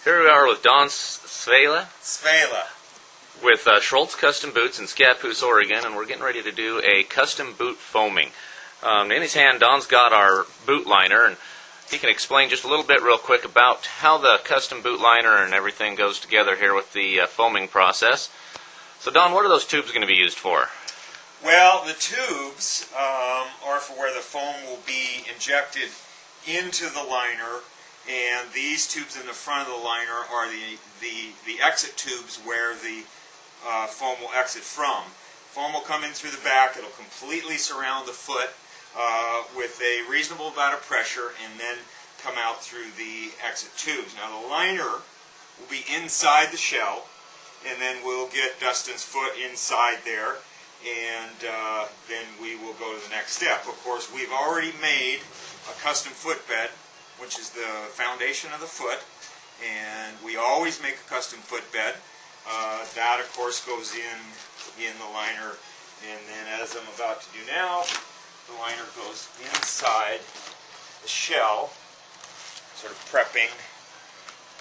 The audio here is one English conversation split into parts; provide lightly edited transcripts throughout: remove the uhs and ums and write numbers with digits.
Here we are with Don Svela with Strolz Custom Boots in Scappoose, Oregon, and we're getting ready to do a custom boot foaming. In his hand, Don's got our boot liner, and he can explain just a little bit real quick about how the custom boot liner and everything goes together here with the foaming process. So Don, what are those tubes going to be used for? Well, the tubes are for where the foam will be injected into the liner, and these tubes in the front of the liner are the exit tubes where the foam will exit from. Foam will come in through the back. It'll completely surround the foot with a reasonable amount of pressure and then come out through the exit tubes. Now the liner will be inside the shell, and then we'll get Dustin's foot inside there, and then we will go to the next step. Of course, we've already made a custom footbed, which is the foundation of the foot, and we always make a custom footbed. That, of course, goes in the liner, and then as I'm about to do now, the liner goes inside the shell, sort of prepping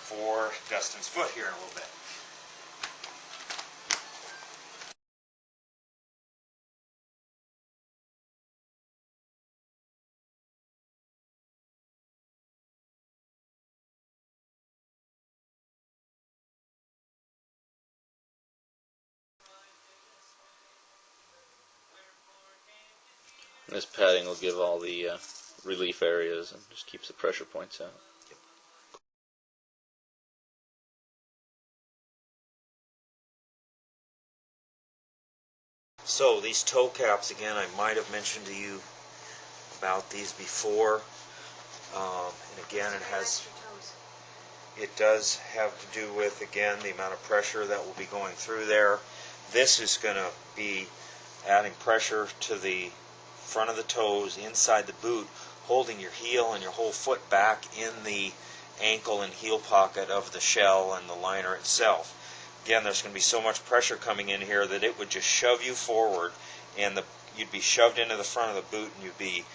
for Dustin's foot here in a little bit. This padding will give all the relief areas and just keeps the pressure points out. So these toe caps, again, I might have mentioned to you about these before, and again it does have to do with, again, the amount of pressure that will be going through there. This is going to be adding pressure to the front of the toes inside the boot, holding your heel and your whole foot back in the ankle and heel pocket of the shell and the liner itself. Again, there's going to be so much pressure coming in here that it would just shove you forward, and you'd be shoved into the front of the boot, and you'd be,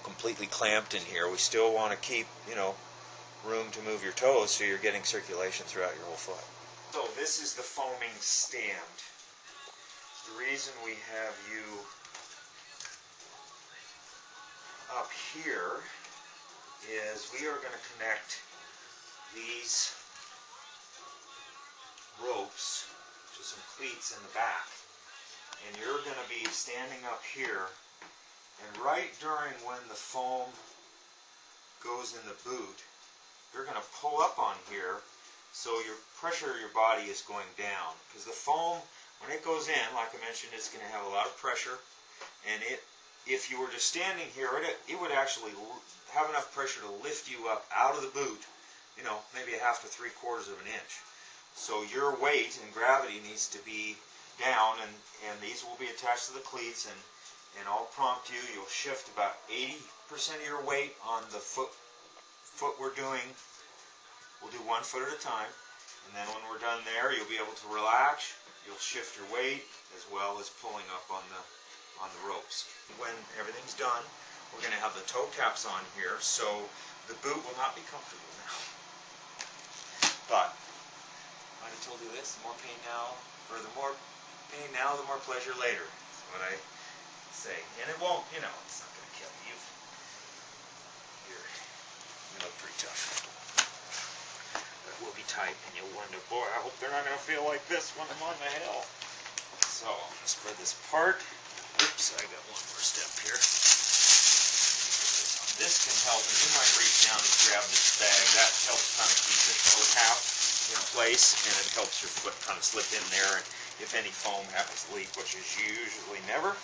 completely clamped in here. We still want to keep, room to move your toes so you're getting circulation throughout your whole foot. So this is the foaming stand. The reason we have you up here is we are going to connect these ropes to some cleats in the back, and you're going to be standing up here, and right during when the foam goes in the boot, you're going to pull up on here so your pressure of your body is going down, because the foam, when it goes in, like I mentioned, it's going to have a lot of pressure, and if you were just standing here, it would actually have enough pressure to lift you up out of the boot, maybe a half to 3/4 of an inch. So your weight and gravity needs to be down, and these will be attached to the cleats, and I'll prompt you. You'll shift about 80% of your weight on the foot we're doing. We'll do one foot at a time, and then when we're done there, you'll be able to relax. You'll shift your weight as well as pulling up on the ropes. When everything's done, we're going to have the toe caps on here, so the boot will not be comfortable now. But I told you this: the more pain now, the more pleasure later. That's what I say. And it won't, it's not going to kill you. You look pretty tough. But it will be tight, and you'll wonder, boy, I hope they're not going to feel like this when I'm on the hill. So I'm going to spread this apart. Oops, I got one more step here. This can help, and you might reach down and grab this bag. That helps kind of keep the toe cap in place, and it helps your foot kind of slip in there, and if any foam happens to leak, which is usually never, it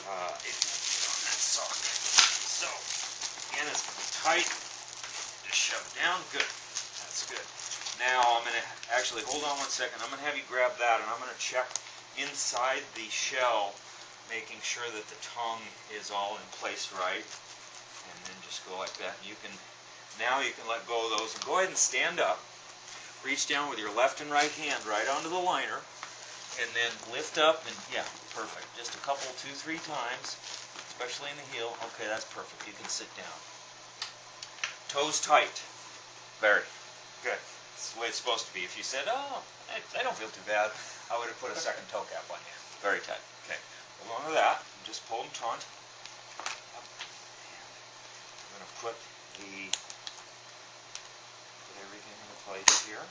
won't get on that sock. So, again, it's going to be tight. Just shove it down. Good. That's good. Now, I'm going to actually, hold on one second. I'm going to have you grab that, and I'm going to check inside the shell, making sure that the tongue is all in place right, and then just go like that. And now you can let go of those, and go ahead and stand up. Reach down with your left and right hand right onto the liner, and then lift up, and yeah, perfect. Just a couple, 2-3 times, especially in the heel. Okay, that's perfect. You can sit down. Toes tight. Very good. It's the way it's supposed to be. If you said, oh, I don't feel too bad, I would have put a second toe cap on you. Very tight. Okay, we're going to that. Just pull them taut. I'm going to put everything into place here.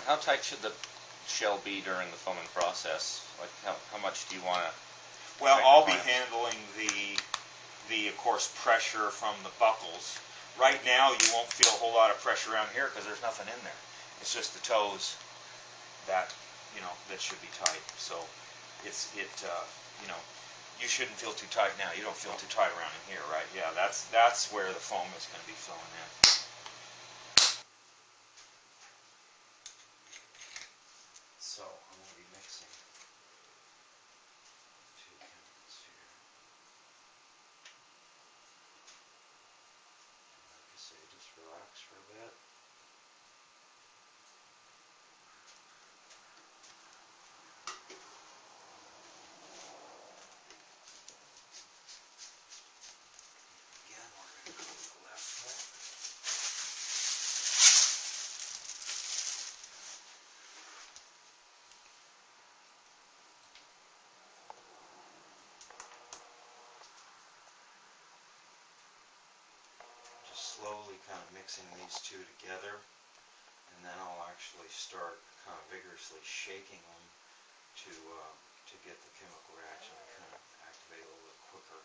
How tight should the shell be during the foaming process? Like how much do you want to? Well, I'll be handling the of course pressure from the buckles. Right now you won't feel a whole lot of pressure around here because there's nothing in there. It's just the toes that that should be tight. So you shouldn't feel too tight now. You don't feel too tight around in here, right? Yeah, that's where the foam is going to be filling in. So I'm going to be mixing two chemicals here. Like I say, just relax for a bit. Again, we're going to go with the left foot. Just slowly kind of mixing these two together, and then I'll actually start kind of vigorously shaking them to get the chemical reaction to kind of activate a little bit quicker.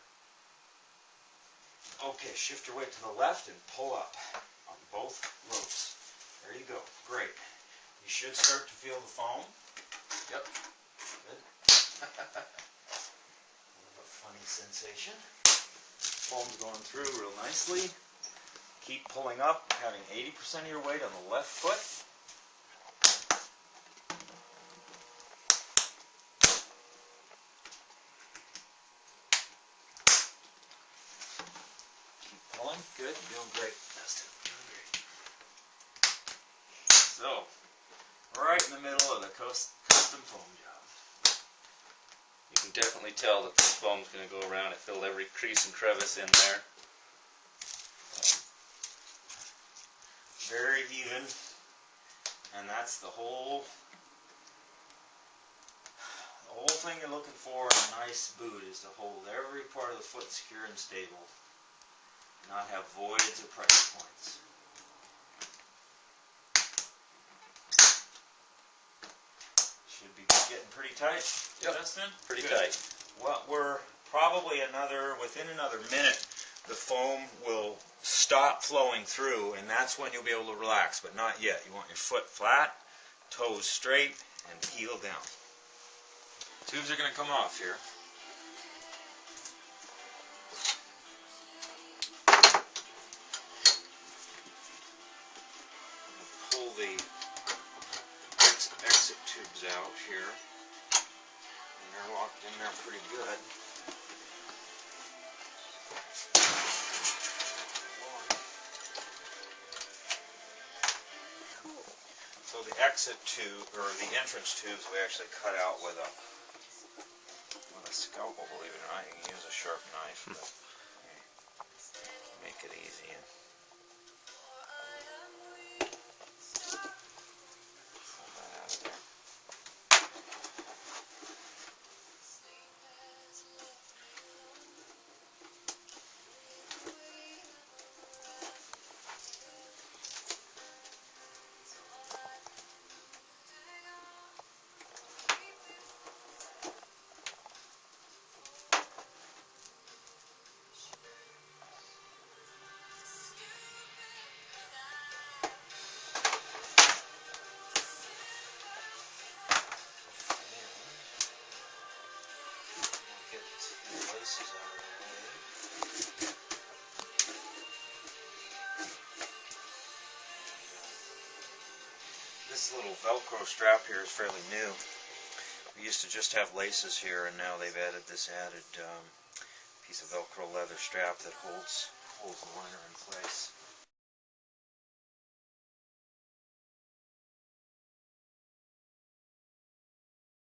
Okay, shift your weight to the left and pull up on both ropes. There you go. Great. You should start to feel the foam. Yep. Good. Kind of a funny sensation. Foam's going through real nicely. Keep pulling up, having 80% of your weight on the left foot. Keep pulling. Good. You're doing great, Dustin. Doing great. So, right in the middle of the custom foam job. You can definitely tell that this foam's going to go around. It filled every crease and crevice in there. Very even, and that's the whole thing you're looking for in a nice boot, is to hold every part of the foot secure and stable, not have voids or pressure points. Should be getting pretty tight. Yep. Justin? Pretty Good. tight. Well, we're probably within another minute, the foam will stop flowing through, and that's when you'll be able to relax, but not yet. You want your foot flat, toes straight, and heel down. Tubes are going to come off here. Pull the exit tubes out here, and they're locked in there pretty good. So the exit tube, or the entrance tubes, we actually cut out with a scalpel, believe it or not. You can use a sharp knife, but make it easy. And pull that out of there. Get the laces out of the way. This little Velcro strap here is fairly new. We used to just have laces here, and now they've added this added piece of Velcro leather strap that holds the liner in place.